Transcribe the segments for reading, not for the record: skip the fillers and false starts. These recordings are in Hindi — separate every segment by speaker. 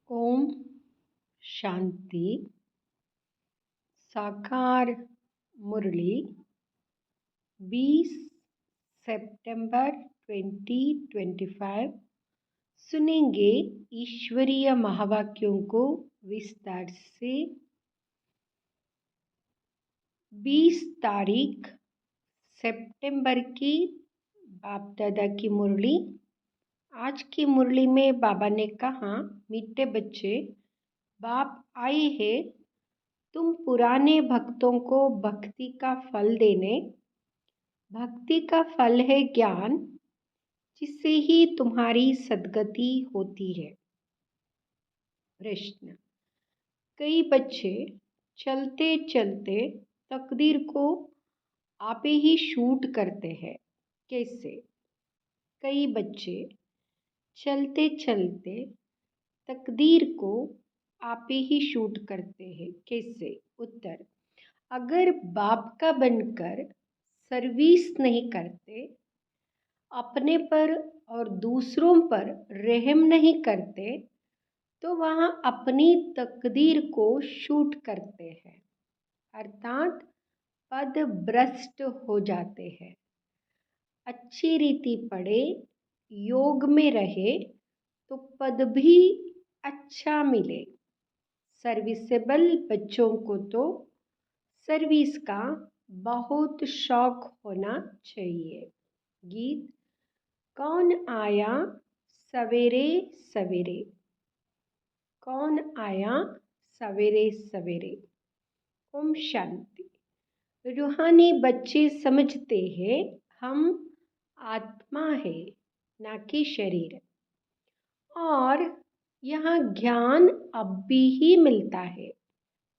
Speaker 1: ओम शांति। साकार मुरली 20 सितंबर 2025। सुनेंगे ईश्वरीय महावाक्यों को विस्तार से। 20 तारीख सितंबर की बाप दादा की मुरली। आज की मुरली में बाबा ने कहा, मीठे बच्चे, बाप आए हैं तुम पुराने भक्तों को भक्ति का फल देने। भक्ति का फल है ज्ञान, जिससे ही तुम्हारी सद्गति होती है। प्रश्न: कई बच्चे चलते चलते तकदीर को आपे ही शूट करते हैं, कैसे? कई बच्चे चलते चलते तकदीर को आपे ही शूट करते हैं, कैसे? उत्तर: अगर बाप का बनकर सर्विस नहीं करते, अपने पर और दूसरों पर रहम नहीं करते, तो वहाँ अपनी तकदीर को शूट करते हैं, अर्थात पद भ्रष्ट हो जाते हैं। अच्छी रीति पढ़े, योग में रहे तो पद भी अच्छा मिले। सर्विसेबल बच्चों को तो सर्विस का बहुत शौक होना चाहिए। गीत: कौन आया सवेरे सवेरे, कौन आया सवेरे सवेरे। ओम शांति। रूहानी बच्चे समझते हैं हम आत्मा है, ना कि शरीर, और यहाँ ज्ञान अब भी ही मिलता है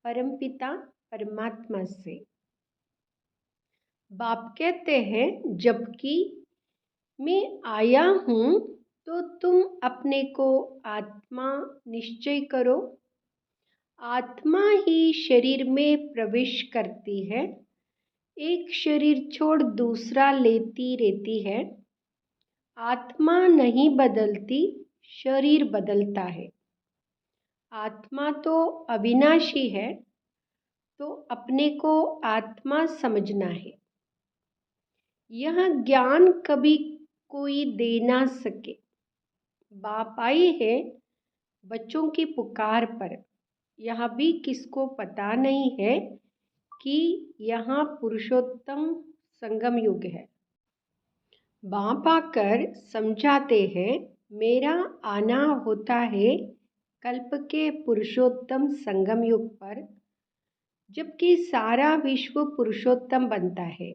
Speaker 1: परमपिता परमात्मा से। बाप कहते हैं, जबकि मैं आया हूँ तो तुम अपने को आत्मा निश्चय करो। आत्मा ही शरीर में प्रवेश करती है, एक शरीर छोड़ दूसरा लेती रहती है। आत्मा नहीं बदलती, शरीर बदलता है। आत्मा तो अविनाशी है, तो अपने को आत्मा समझना है। यह ज्ञान कभी कोई दे ना सके। बाप आए हैं बच्चों की पुकार पर। यह भी किसको पता नहीं है कि यहाँ पुरुषोत्तम संगम युग है। बाप आकर समझाते हैं, मेरा आना होता है कल्प के पुरुषोत्तम संगम युग पर, जबकि सारा विश्व पुरुषोत्तम बनता है।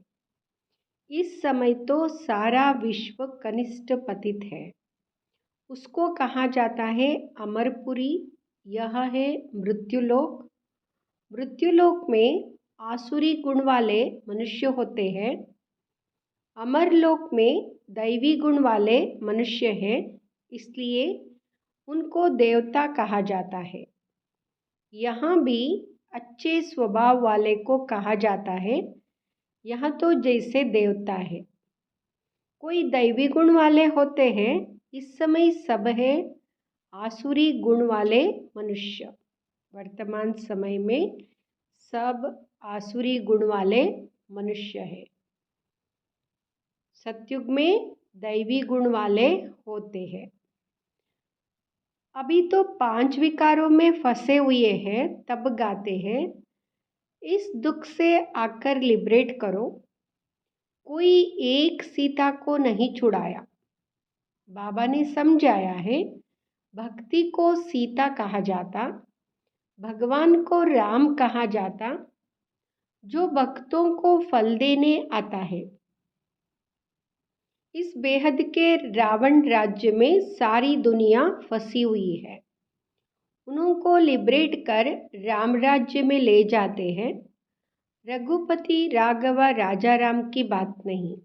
Speaker 1: इस समय तो सारा विश्व कनिष्ठ पतित है। उसको कहा जाता है अमरपुरी। यह है मृत्युलोक। मृत्युलोक में आसुरी गुण वाले मनुष्य होते हैं। अमरलोक में दैवी गुण वाले मनुष्य हैं, इसलिए उनको देवता कहा जाता है। यहाँ भी अच्छे स्वभाव वाले को कहा जाता है। यहाँ तो जैसे देवता है। कोई दैवी गुण वाले होते हैं, इस समय सब है आसुरी गुण वाले मनुष्य। वर्तमान समय में सब आसुरी गुण वाले मनुष्य है। सतयुग में दैवी गुण वाले होते हैं। अभी तो 5 विकारों में फंसे हुए हैं, तब गाते हैं, इस दुख से आकर लिबरेट करो। कोई एक सीता को नहीं छुड़ाया। बाबा ने समझाया है, भक्ति को सीता कहा जाता, भगवान को राम कहा जाता, जो भक्तों को फल देने आता है। इस बेहद के रावण राज्य में सारी दुनिया फंसी हुई है। उनको लिबरेट कर राम राज्य में ले जाते हैं। रघुपति राघव राजा राम की बात नहीं,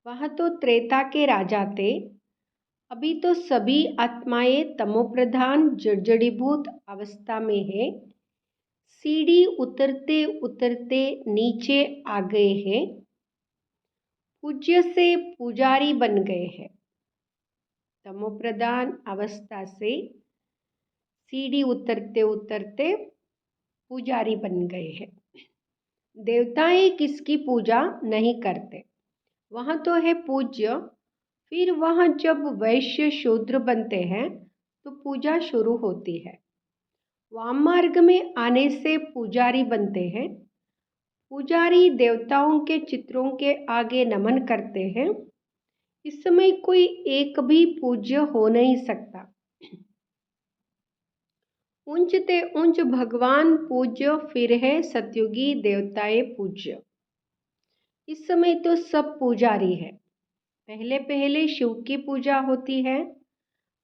Speaker 1: वह तो त्रेता के राजा थे। अभी तो सभी आत्माएं तमोप्रधान जर्जड़ीभूत अवस्था में है। सीढ़ी उतरते उतरते नीचे आ गए हैं। पूज्य से पुजारी बन गए हैं। तमोप्रधान अवस्था से सीढ़ी उतरते उतरते पुजारी बन गए हैं। देवताएं किसकी पूजा नहीं करते, वहाँ तो है पूज्य। फिर वहाँ जब वैश्य शूद्र बनते हैं तो पूजा शुरू होती है। वाम मार्ग में आने से पुजारी बनते हैं। पुजारी देवताओं के चित्रों के आगे नमन करते हैं। इस समय कोई एक भी पूज्य हो नहीं सकता। ऊंचते ऊंच भगवान पूज्य, फिर है सतयुगी देवताएं पूज्य। इस समय तो सब पुजारी है। पहले पहले शिव की पूजा होती है,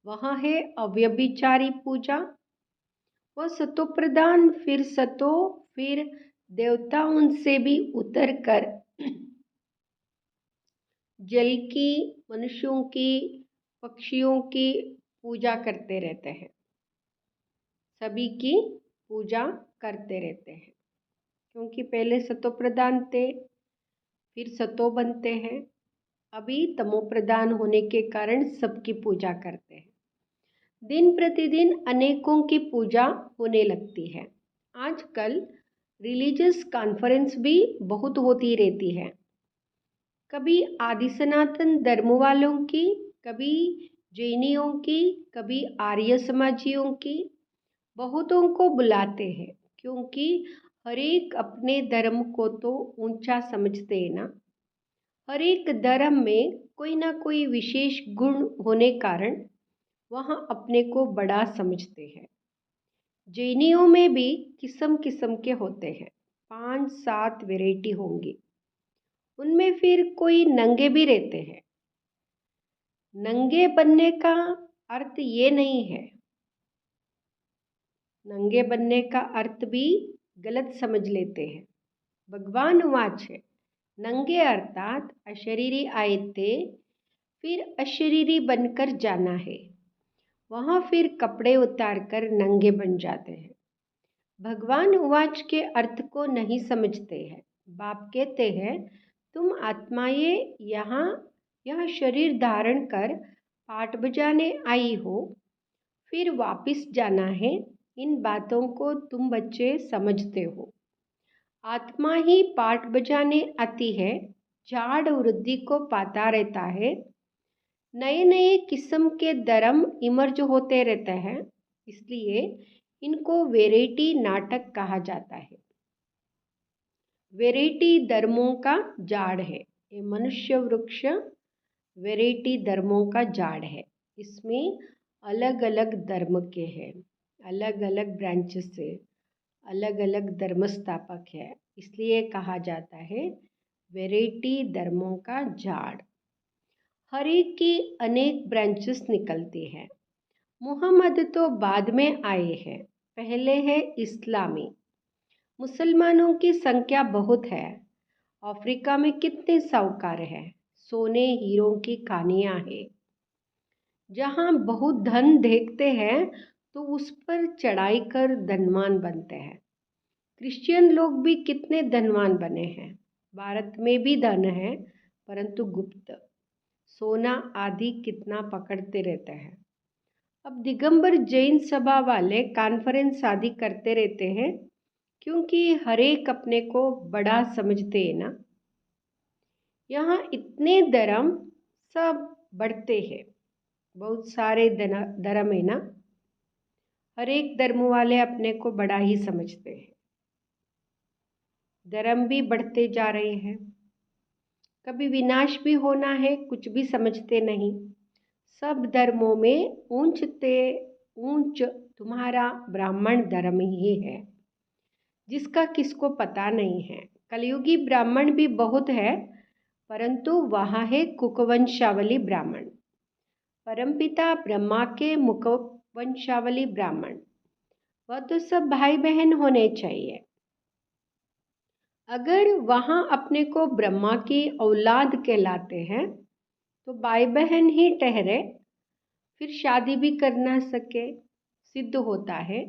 Speaker 1: वहाँ है अव्यभिचारी पूजा। वह सतो प्रधान, फिर सतो, फिर देवता उनसे भी उतर कर जल की, मनुष्यों की, पक्षियों की पूजा करते रहते हैं। सभी की पूजा करते रहते हैं, क्योंकि पहले सतो प्रधान थे, फिर सतो बनते हैं। अभी तमो प्रधान होने के कारण सबकी पूजा करते हैं। दिन प्रतिदिन अनेकों की पूजा होने लगती है। आजकल रिलीजियस कॉन्फ्रेंस भी बहुत होती रहती है। कभी आदि सनातन धर्म वालों की, कभी जैनियों की, कभी आर्य समाजियों की। बहुतों को बुलाते हैं, क्योंकि हर एक अपने धर्म को तो ऊंचा समझते हैं ना। हर एक धर्म में कोई ना कोई विशेष गुण होने कारण वहाँ अपने को बड़ा समझते हैं। जैनियों में भी किस्म किस्म के होते हैं, 5-7 वैरायटी होंगी। उनमें फिर कोई नंगे भी रहते हैं। नंगे बनने का अर्थ ये नहीं है, नंगे बनने का अर्थ भी गलत समझ लेते हैं। भगवान वाच है, नंगे अर्थात अशरीरी आए थे, फिर अशरीरी बनकर जाना है। वहाँ फिर कपड़े उतार कर नंगे बन जाते हैं। भगवान वाच के अर्थ को नहीं समझते हैं। बाप कहते हैं, तुम आत्माएं यहाँ यह शरीर धारण कर पाठ बजाने आई हो, फिर वापिस जाना है। इन बातों को तुम बच्चे समझते हो। आत्मा ही पाठ बजाने आती है, झाड़ वृद्धि को पाता रहता है। नए नए किस्म के धर्म इमर्ज होते रहते हैं, इसलिए इनको वैरायटी नाटक कहा जाता है। वैरायटी धर्मों का झाड़ है। ये मनुष्य वृक्ष वैरायटी धर्मों का झाड़ है। इसमें अलग अलग धर्म के हैं, अलग अलग ब्रांचेस से, अलग अलग धर्म स्थापक है, इसलिए कहा जाता है वैरायटी धर्मों का झाड़। हर एक की अनेक ब्रांचेस निकलती हैं। मोहम्मद तो बाद में आए हैं, पहले है इस्लामी। मुसलमानों की संख्या बहुत है। अफ्रीका में कितने साहूकार हैं, सोने हीरों की खानियां हैं। जहाँ बहुत धन देखते हैं तो उस पर चढ़ाई कर धनवान बनते हैं। क्रिश्चियन लोग भी कितने धनवान बने हैं। भारत में भी धन है, परंतु गुप्त। सोना आदि कितना पकड़ते रहते हैं। अब दिगंबर जैन सभा वाले कॉन्फ्रेंस आदि करते रहते हैं, क्योंकि हर एक अपने को बड़ा समझते हैं ना। यहाँ इतने धर्म सब बढ़ते हैं, बहुत सारे धर्म है ना। हर एक धर्म वाले अपने को बड़ा ही समझते हैं। धर्म भी बढ़ते जा रहे हैं। कभी विनाश भी होना है, कुछ भी समझते नहीं। सब धर्मों में ऊंचते ऊंच तुम्हारा ब्राह्मण धर्म ही है, जिसका किसको पता नहीं है। कलयुगी ब्राह्मण भी बहुत है, परंतु वहाँ है कुकवंशावली ब्राह्मण। परमपिता ब्रह्मा के मुखवंशावली ब्राह्मण, वह तो सब भाई बहन होने चाहिए। अगर वहाँ अपने को ब्रह्मा की औलाद कहलाते हैं तो भाई बहन ही ठहरे, फिर शादी भी करना सके सिद्ध होता है।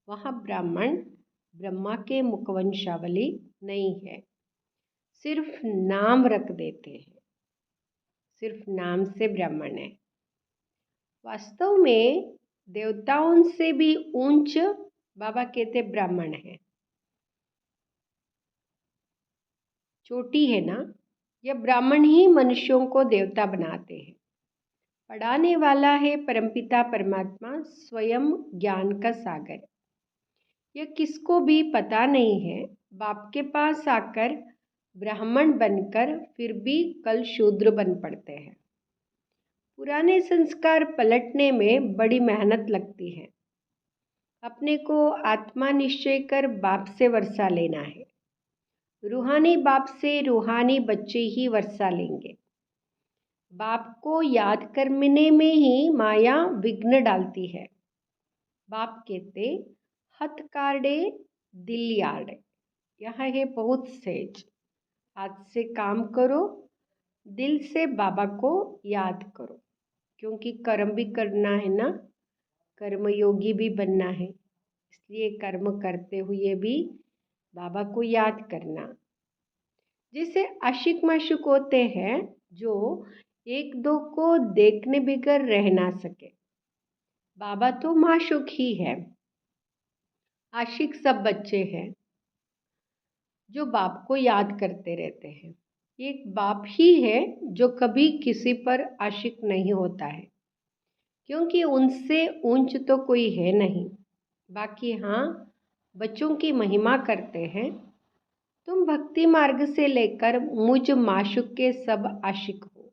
Speaker 1: वहाँ ब्राह्मण ब्रह्मा के मुखवंशावली नहीं है, सिर्फ नाम रख देते हैं, सिर्फ नाम से ब्राह्मण है। वास्तव में देवताओं से भी ऊंच बाबा कहते ब्राह्मण है। चोटी है ना, यह ब्राह्मण ही मनुष्यों को देवता बनाते हैं। पढ़ाने वाला है परमपिता परमात्मा, स्वयं ज्ञान का सागर। यह किसको भी पता नहीं है, बाप के पास आकर ब्राह्मण बनकर फिर भी कल शूद्र बन पड़ते हैं। पुराने संस्कार पलटने में बड़ी मेहनत लगती है। अपने को आत्मा निश्चय कर बाप से वर्षा लेना है। रूहानी बाप से रूहानी बच्चे ही वर्षा लेंगे। बाप को याद करने में ही माया विघ्न डालती है। बाप कहते हथ कार्डे दिल यार्डे, यह है बहुत सहज। हाथ से काम करो, दिल से बाबा को याद करो, क्योंकि कर्म भी करना है ना, कर्मयोगी भी बनना है। इसलिए कर्म करते हुए भी बाबा को याद करना। जैसे आशिक माशुक होते हैं जो एक दो को देखने बिगर रह ना सके। बाबा तो माशुक ही है। आशिक सब बच्चे हैं जो बाप को याद करते रहते हैं। एक बाप ही है जो कभी किसी पर आशिक नहीं होता है, क्योंकि उनसे ऊंच तो कोई है नहीं। बाकी हाँ, बच्चों की महिमा करते हैं। तुम भक्ति मार्ग से लेकर मुझ माशुक के सब आशिक हो।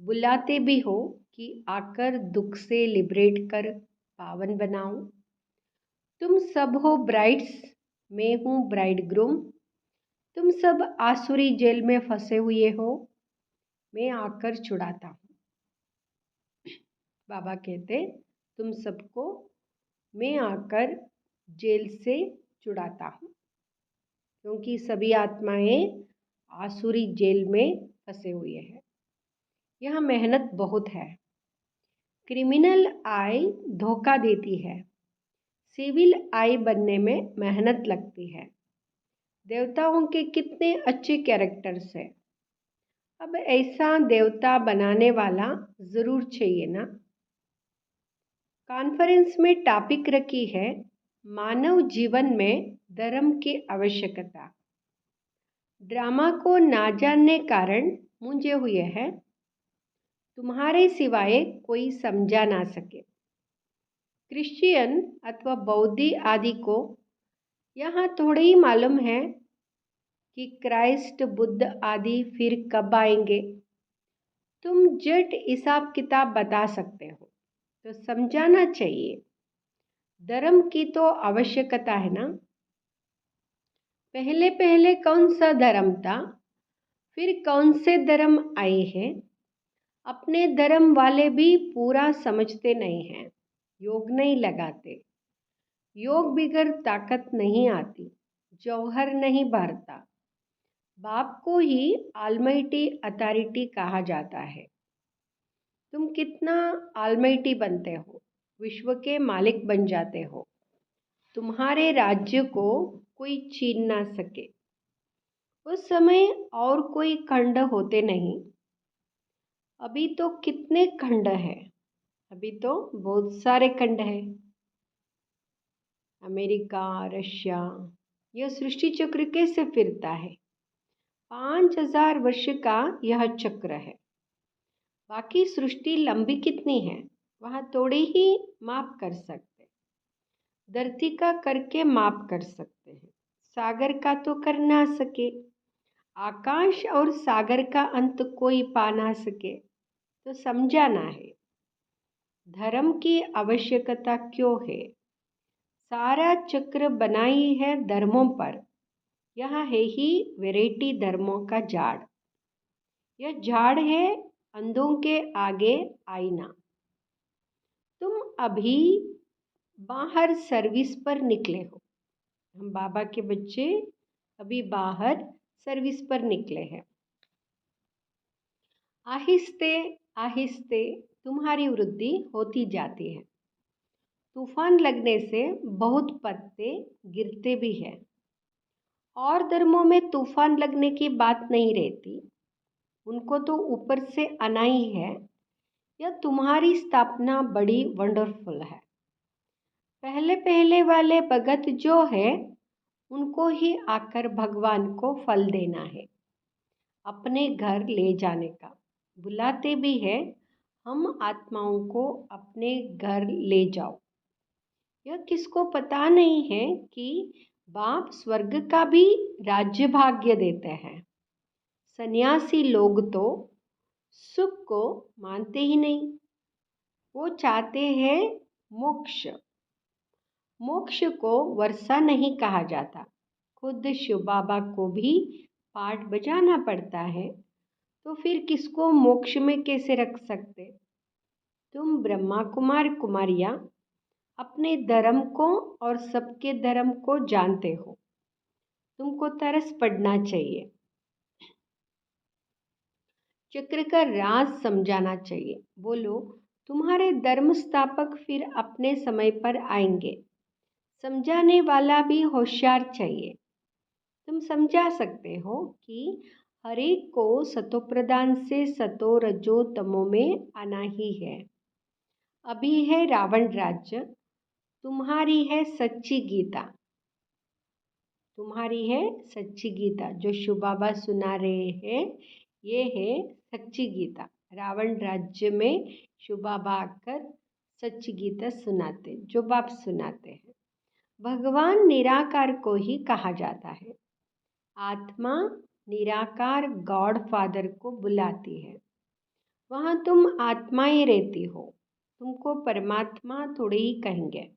Speaker 1: बुलाते भी हो कि आकर दुख से लिबरेट कर पावन बनाओ। तुम सब हो ब्राइड्स, मैं हूँ ब्राइड ग्रूम। तुम सब आसुरी जेल में फंसे हुए हो, मैं आकर छुड़ाता हूँ। बाबा कहते तुम सबको मैं आकर जेल से छुड़ाता हूँ, क्योंकि सभी आत्माएं आसुरी जेल में फंसे हुए हैं। यहाँ मेहनत बहुत है। क्रिमिनल आई धोखा देती है, सिविल आई बनने में मेहनत लगती है। देवताओं के कितने अच्छे कैरेक्टर्स हैं। अब ऐसा देवता बनाने वाला ज़रूर चाहिए ना। कॉन्फ्रेंस में टॉपिक रखी है मानव जीवन में धर्म की आवश्यकता। ड्रामा को ना जानने कारण मुंझे हुए हैं, तुम्हारे सिवाय कोई समझा ना सके। क्रिश्चियन अथवा बौद्धि आदि को यहाँ थोड़े ही मालूम है कि क्राइस्ट बुद्ध आदि फिर कब आएंगे। तुम जट हिसाब किताब बता सकते हो, तो समझाना चाहिए। धर्म की तो आवश्यकता है ना। पहले पहले कौन सा धर्म था, फिर कौन से धर्म आए हैं। अपने धर्म वाले भी पूरा समझते नहीं हैं, योग नहीं लगाते। योग बिगर ताकत नहीं आती, जौहर नहीं भरता। बाप को ही आलमाइटी अथॉरिटी कहा जाता है। तुम कितना आलमाइटी बनते हो, विश्व के मालिक बन जाते हो। तुम्हारे राज्य को कोई छीन ना सके। उस समय और कोई खंड होते नहीं। अभी तो कितने खंड हैं, अभी तो बहुत सारे खंड हैं। अमेरिका, रशिया, यह सृष्टि चक्र कैसे फिरता है। 5000 वर्ष का यह चक्र है। बाकी सृष्टि लंबी कितनी है, वह थोड़ी ही माप कर सकते। धरती का करके माप कर सकते हैं, सागर का तो कर ना सके। आकाश और सागर का अंत कोई पा ना सके, तो समझाना है धर्म की आवश्यकता क्यों है। सारा चक्र बनाई है धर्मों पर। यह है ही वैरायटी धर्मों का झाड़। यह झाड़ है अंधों के आगे आईना। तुम अभी बाहर सर्विस पर निकले हो। हम बाबा के बच्चे अभी बाहर सर्विस पर निकले हैं। आहिस्ते आहिस्ते तुम्हारी वृद्धि होती जाती है। तूफान लगने से बहुत पत्ते गिरते भी हैं। और धर्मों में तूफान लगने की बात नहीं रहती, उनको तो ऊपर से आना ही है। यह तुम्हारी स्थापना बड़ी वंडरफुल है। पहले पहले वाले भगत जो है उनको ही आकर भगवान को फल देना है, अपने घर ले जाने का। बुलाते भी है, हम आत्माओं को अपने घर ले जाओ। यह किसको पता नहीं है कि बाप स्वर्ग का भी राज्य भाग्य देते हैं। सन्यासी लोग तो सुख को मानते ही नहीं, वो चाहते हैं मोक्ष। मोक्ष को वर्षा नहीं कहा जाता। खुद शिव बाबा को भी पाठ बजाना पड़ता है, तो फिर किसको मोक्ष में कैसे रख सकते? तुम ब्रह्मा कुमार कुमारियाँ अपने धर्म को और सबके धर्म को जानते हो। तुमको तरस पड़ना चाहिए, चक्र का राज समझाना चाहिए। बोलो, तुम्हारे धर्म स्थापक फिर अपने समय पर आएंगे। समझाने वाला भी होशियार चाहिए। तुम समझा सकते हो कि हर एक को सतो प्रधान से सतो रजो तमो में आना ही है। अभी है रावण राज्य, तुम्हारी है सच्ची गीता। तुम्हारी है सच्ची गीता जो शिव बाबा सुना रहे हैं, ये है सच्ची गीता। रावण राज्य में शिव बाबा आकर सच्ची गीता सुनाते, जो बाप सुनाते हैं। भगवान निराकार को ही कहा जाता है। आत्मा निराकार गॉड फादर को बुलाती है। वहाँ तुम आत्माएं रहती हो, तुमको परमात्मा थोड़े ही कहेंगे।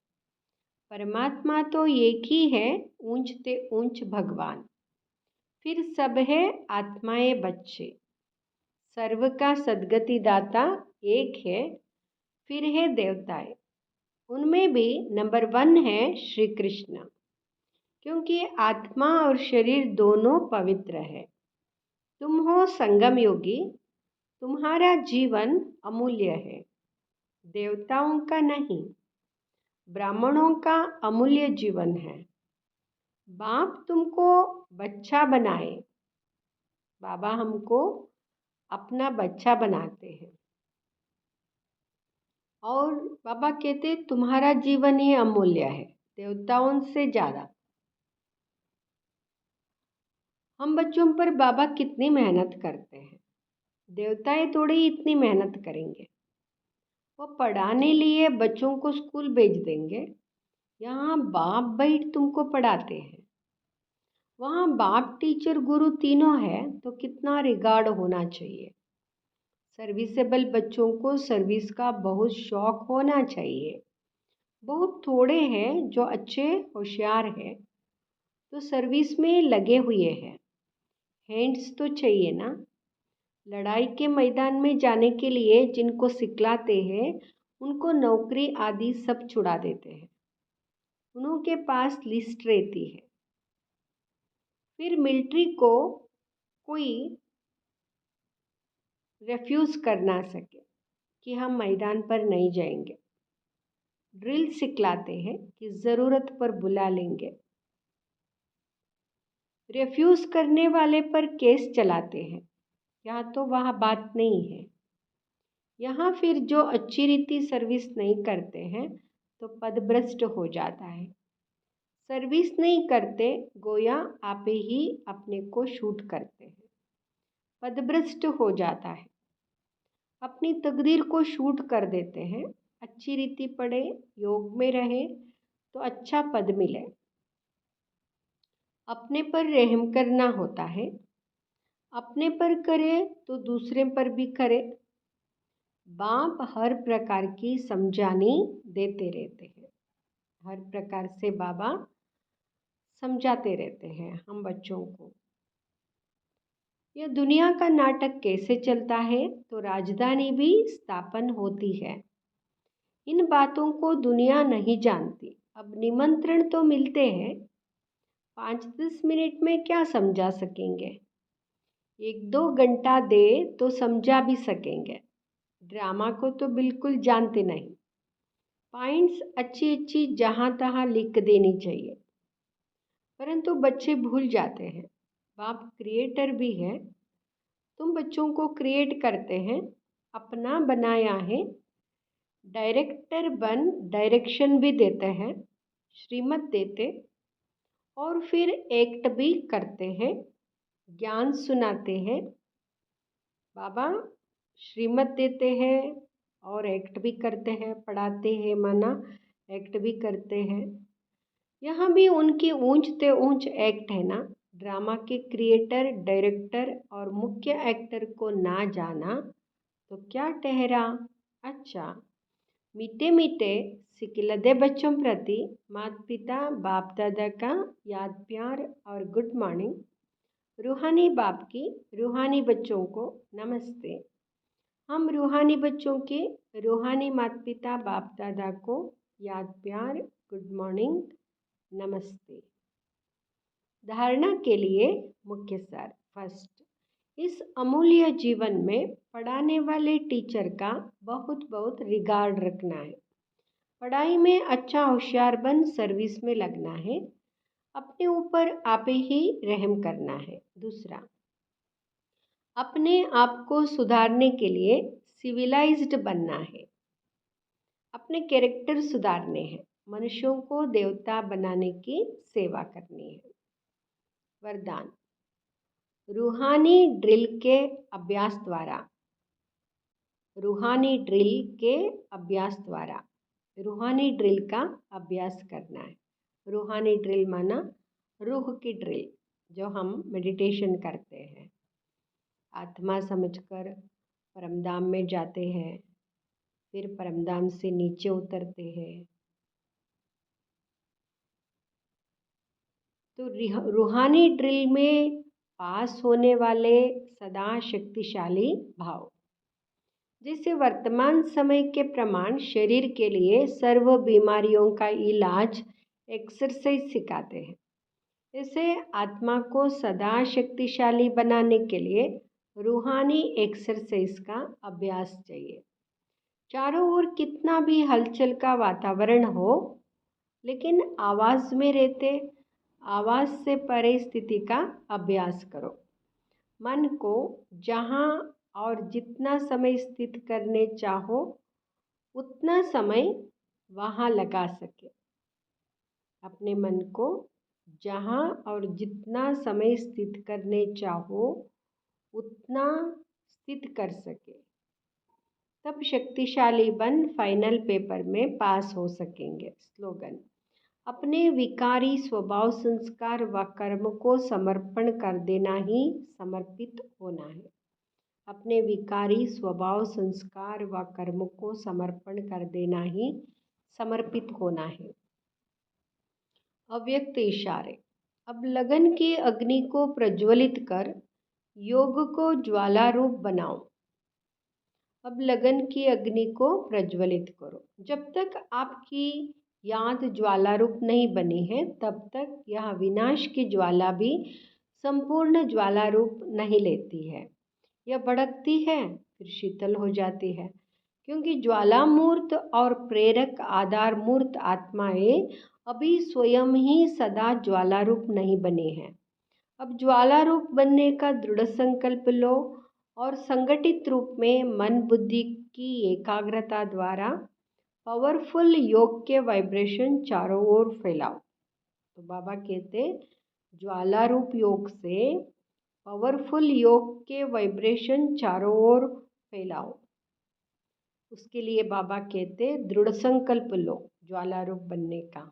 Speaker 1: परमात्मा तो एक ही है, ऊंचते ऊंच भगवान। फिर सब है आत्माएं बच्चे। सर्व का सद्गति दाता एक है। फिर है देवताएं, उनमें भी नंबर 1 है श्री कृष्ण, क्योंकि आत्मा और शरीर दोनों पवित्र है। तुम हो संगम योगी, तुम्हारा जीवन अमूल्य है, देवताओं का नहीं। ब्राह्मणों का अमूल्य जीवन है। बाप तुमको बच्चा बनाए, बाबा हमको अपना बच्चा बनाते हैं और बाबा कहते तुम्हारा जीवन ही अमूल्य है, देवताओं से ज़्यादा। हम बच्चों पर बाबा कितनी मेहनत करते हैं, देवताएं थोड़ी ही इतनी मेहनत करेंगे। वो पढ़ाने लिए बच्चों को स्कूल भेज देंगे, यहाँ बाप बैठ तुमको पढ़ाते हैं। वहाँ बाप टीचर गुरु तीनों है, तो कितना रिगार्ड होना चाहिए। सर्विसेबल बच्चों को सर्विस का बहुत शौक होना चाहिए। बहुत थोड़े हैं जो अच्छे होशियार हैं, तो सर्विस में लगे हुए हैं। हैंड्स तो चाहिए ना। लड़ाई के मैदान में जाने के लिए जिनको सिखलाते हैं, उनको नौकरी आदि सब छुड़ा देते हैं। उनके पास लिस्ट रहती है। फिर मिलिट्री को कोई रेफ्यूज़ कर ना सके कि हम मैदान पर नहीं जाएंगे। ड्रिल सिखलाते हैं कि ज़रूरत पर बुला लेंगे। रेफ्यूज़ करने वाले पर केस चलाते हैं। यहाँ तो वहाँ बात नहीं है। यहाँ फिर जो अच्छी रीति सर्विस नहीं करते हैं तो पदभ्रष्ट हो जाता है। सर्विस नहीं करते, गोया आप ही अपने को शूट करते हैं, पदभ्रष्ट हो जाता है। अपनी तकदीर को शूट कर देते हैं। अच्छी रीति पढ़े, योग में रहे तो अच्छा पद मिले। अपने पर रहम करना होता है। अपने पर करे तो दूसरे पर भी करे। बाप हर प्रकार की समझानी देते रहते हैं। हर प्रकार से बाबा समझाते रहते हैं हम बच्चों को। यह दुनिया का नाटक कैसे चलता है, तो राजधानी भी स्थापन होती है। इन बातों को दुनिया नहीं जानती। अब निमंत्रण तो मिलते हैं, 5-10 मिनट में क्या समझा सकेंगे। 1-2 घंटा दे तो समझा भी सकेंगे। ड्रामा को तो बिल्कुल जानते नहीं। पॉइंट्स अच्छी अच्छी जहाँ तहाँ लिख देनी चाहिए, परंतु बच्चे भूल जाते हैं। बाप क्रिएटर भी है। तुम बच्चों को क्रिएट करते हैं, अपना बनाया है। डायरेक्टर बन डायरेक्शन भी देते हैं, श्रीमत देते और फिर एक्ट भी करते हैं, ज्ञान सुनाते हैं। बाबा श्रीमत देते हैं और एक्ट भी करते हैं, पढ़ाते हैं माना एक्ट भी करते हैं। यहाँ भी उनकी ऊंच ते ऊंच एक्ट है ना। ड्रामा के क्रिएटर, डायरेक्टर और मुख्य एक्टर को ना जाना तो क्या ठहरा? अच्छा, मीठे मीठे सिकिलदे बच्चों प्रति माता पिता बाप दादा का याद प्यार और गुड मॉर्निंग। रूहानी बाप की रूहानी बच्चों को नमस्ते। हम रूहानी बच्चों के रूहानी माता पिता बाप दादा को याद प्यार गुड मॉर्निंग नमस्ते। धारणा के लिए मुख्य सार। फर्स्ट, इस अमूल्य जीवन में पढ़ाने वाले टीचर का बहुत बहुत रिगार्ड रखना है। पढ़ाई में अच्छा होशियार बन सर्विस में लगना है। अपने ऊपर आप ही रहम करना है। दूसरा, अपने आप को सुधारने के लिए सिविलाइज्ड बनना है। अपने कैरेक्टर सुधारने हैं। मनुष्यों को देवता बनाने की सेवा करनी है। वरदान, रूहानी ड्रिल के अभ्यास द्वारा, रूहानी ड्रिल के अभ्यास द्वारा, रूहानी ड्रिल का अभ्यास करना है। रूहानी ड्रिल माना रूह की ड्रिल, जो हम मेडिटेशन करते हैं, आत्मा समझकर परमधाम में जाते हैं, फिर परमधाम से नीचे उतरते हैं। तो रूहानी ड्रिल में पास होने वाले सदा शक्तिशाली भाव, जैसे वर्तमान समय के प्रमाण शरीर के लिए सर्व बीमारियों का इलाज एक्सरसाइज सिखाते हैं। इसे आत्मा को सदा शक्तिशाली बनाने के लिए रूहानी एक्सरसाइज का अभ्यास चाहिए। चारों ओर कितना भी हलचल का वातावरण हो, लेकिन आवाज़ में रहते आवाज़ से परे स्थिति का अभ्यास करो। मन को जहाँ और जितना समय स्थित करने चाहो उतना समय वहाँ लगा सके। अपने मन को जहाँ और जितना समय स्थित करने चाहो उतना स्थित कर सके, तब शक्तिशाली बन फाइनल पेपर में पास हो सकेंगे। स्लोगन, अपने विकारी स्वभाव संस्कार व कर्म को समर्पण कर देना ही समर्पित होना है। अपने विकारी स्वभाव संस्कार व कर्म को समर्पण कर देना ही समर्पित होना है। अव्यक्त इशारे, अब लगन की अग्नि को प्रज्वलित कर योग को ज्वाला रूप बनाओ। अब लगन की अग्नि को प्रज्वलित करो। जब तक आपकी याद ज्वाला रूप नहीं बनी है, तब तक यह विनाश की ज्वाला भी संपूर्ण ज्वाला रूप नहीं लेती है। यह भड़कती है, फिर शीतल हो जाती है, क्योंकि ज्वाला मूर्त और प्रेरक आधार मूर्त आत्माएं अभी स्वयं ही सदा ज्वाला रूप नहीं बने हैं। अब ज्वाला रूप बनने का दृढ़ संकल्प लो और संगठित रूप में मन बुद्धि की एकाग्रता द्वारा पावरफुल योग के वाइब्रेशन चारों ओर फैलाओ। तो बाबा कहते ज्वाला रूप योग से पावरफुल योग के वाइब्रेशन चारों ओर फैलाओ। उसके लिए बाबा कहते दृढ़ संकल्प लो ज्वाला रूप बनने का।